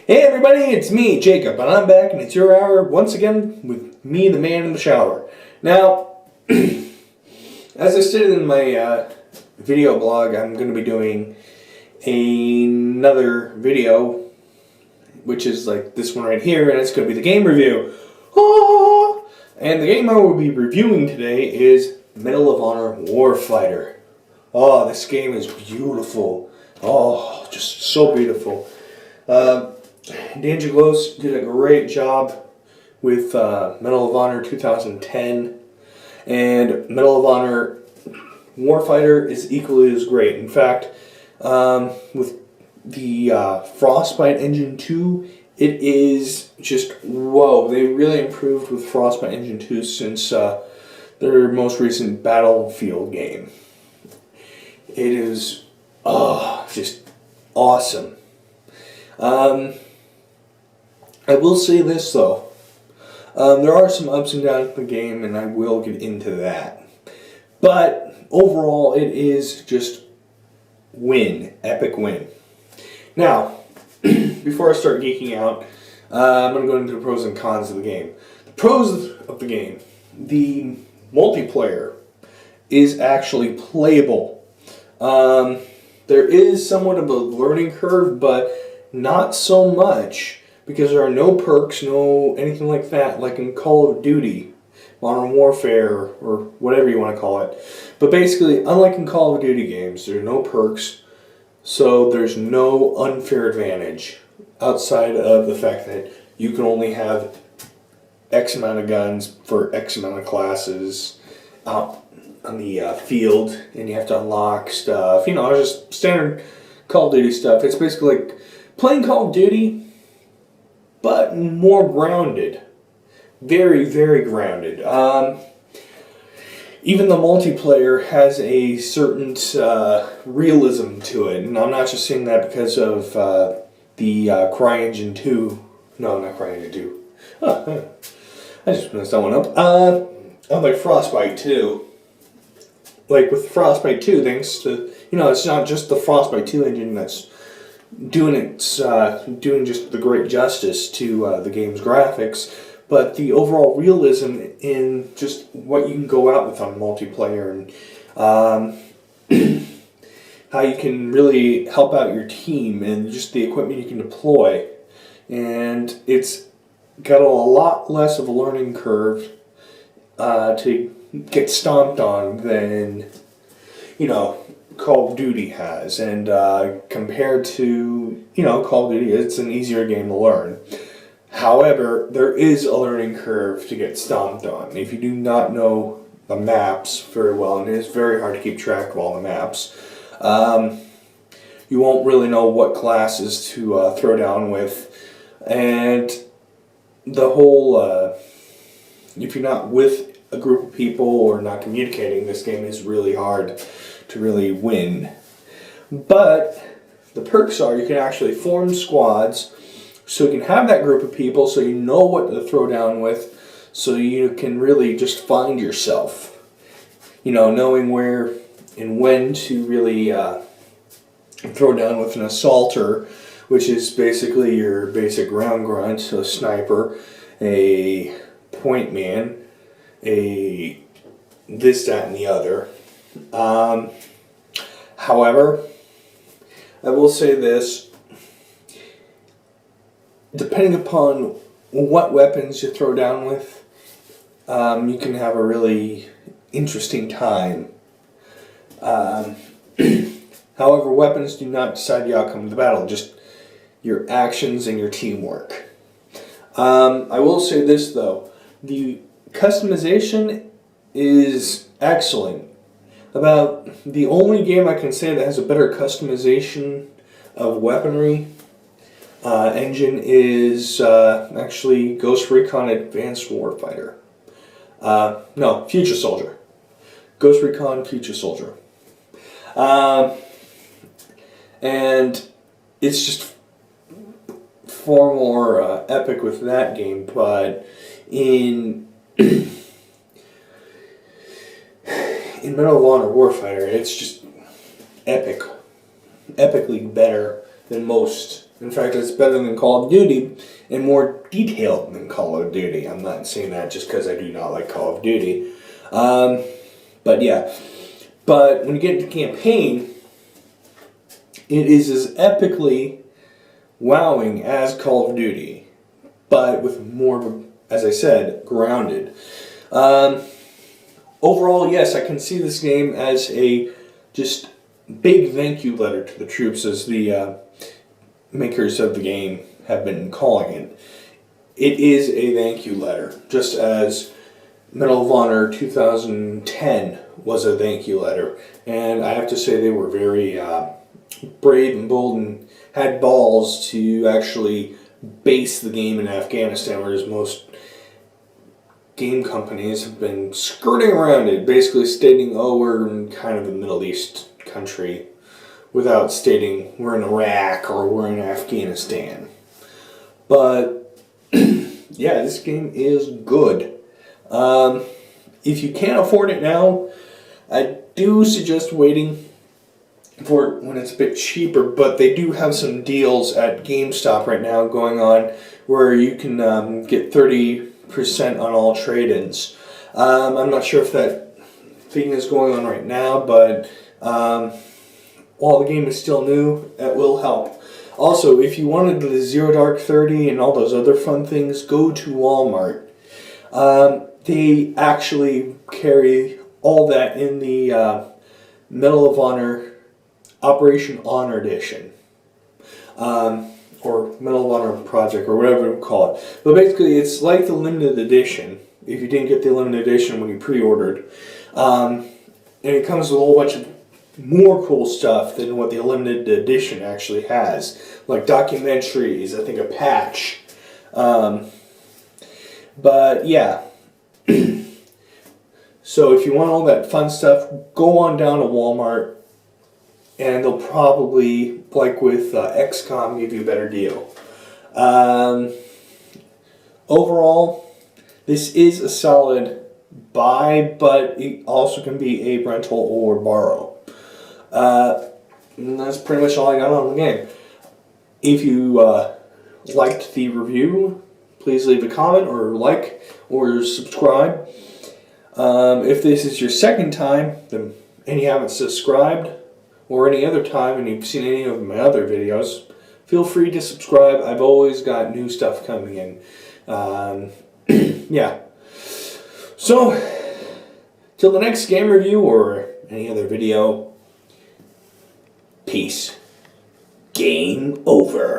Hey everybody, it's me, Jacob, and I'm back, and it's your hour once again with me, the man in the shower. Now, as I stated in my video blog, I'm going to be doing another video, which is like this one right here, and it's going to be the game review. Ah! And the game I will be reviewing today is Medal of Honor Warfighter. Oh, this game is beautiful. Oh, just so beautiful. Dangerous did a great job with Medal of Honor 2010, and Medal of Honor Warfighter is equally as great. In fact, with the Frostbite Engine 2, it is just, whoa, they really improved with Frostbite Engine 2 since their most recent Battlefield game. It is, just awesome. I will say this though, there are some ups and downs in the game, and I will get into that. But overall, it is just epic win. Now, before I start geeking out, I'm going to go into the pros and cons of the game. The pros of the game: the multiplayer is actually playable. There is somewhat of a learning curve, but not so much, because there are no perks, no anything like that, like in Call of Duty, Modern Warfare, or whatever you want to call it. But basically, unlike in Call of Duty games, there are no perks, so there's no unfair advantage outside of the fact that you can only have X amount of guns for X amount of classes out on the field, and you have to unlock stuff. You know, just standard Call of Duty stuff. It's basically like playing Call of Duty, but more grounded. Very, very grounded. Even the multiplayer has a certain realism to it. And I'm not just saying that because of the CryEngine 2. No, not CryEngine 2. I just messed that one up. Like Frostbite 2. Like with Frostbite 2, thanks to, it's not just the Frostbite 2 engine that's doing just the great justice to the game's graphics, but the overall realism in just what you can go out with on multiplayer, and how you can really help out your team, and just the equipment you can deploy. And it's got a lot less of a learning curve to get stomped on than, Call of Duty has. And compared to, Call of Duty, it's an easier game to learn. However, there is a learning curve to get stomped on. If you do not know the maps very well, and it is very hard to keep track of all the maps, you won't really know what classes to throw down with. And the whole, if you're not with a group of people or not communicating, this game is really hard to really win. But the perks are you can actually form squads, so you can have that group of people, so you know what to throw down with, so you can really just find yourself, knowing where and when to really throw down with an assaulter, which is basically your basic ground grunt, a sniper, a point man, a this, that, and the other. However, I will say this: depending upon what weapons you throw down with, you can have a really interesting time. However, weapons do not decide the outcome of the battle, just your actions and your teamwork. I will say this though: the customization is excellent. About the only game I can say that has a better customization of weaponry engine is actually Ghost Recon Advanced Warfighter. No, Future Soldier. Ghost Recon Future Soldier. And it's just far more epic with that game, but in Medal of Honor Warfighter, it's just epically better than most In fact, it's better than Call of Duty and more detailed than Call of Duty. I'm not saying that just because I do not like Call of Duty. But yeah. But when you get into campaign, it is as epically wowing as Call of Duty, but with more, as I said, grounded. Overall, yes, I can see this game as a just big thank you letter to the troops, as the makers of the game have been calling it. It is a thank you letter, just as Medal of Honor 2010 was a thank you letter. And I have to say they were very brave and bold and had balls to actually base the game in Afghanistan, whereas most game companies have been skirting around it, basically stating, oh, we're in kind of a Middle East country, without stating we're in Iraq or we're in Afghanistan. But yeah, this game is good. If you can't afford it now, I do suggest waiting for it when it's a bit cheaper, but they do have some deals at GameStop right now going on where you can get 30% on all trade-ins. I'm not sure if that thing is going on right now, but while the game is still new, it will help. Also, if you wanted the Zero Dark 30 and all those other fun things, go to Walmart. They actually carry all that in the Medal of Honor Operation Honor Edition. Or Medal of Honor Project, or whatever you call it. But basically, it's like the limited edition, if you didn't get the limited edition when you pre-ordered. And it comes with a whole bunch of more cool stuff than what the limited edition actually has. Like documentaries, I think a patch. But yeah. So if you want all that fun stuff, go on down to Walmart, and they'll probably, like with XCOM, give you a better deal. Overall, this is a solid buy, but it also can be a rental or borrow. And that's pretty much all I got on the game. If you liked the review, please leave a comment or like or subscribe. If this is your second time and you haven't subscribed, or any other time and you've seen any of my other videos, feel free to subscribe. I've always got new stuff coming in. Yeah. So, till the next game review or any other video, peace. Game over.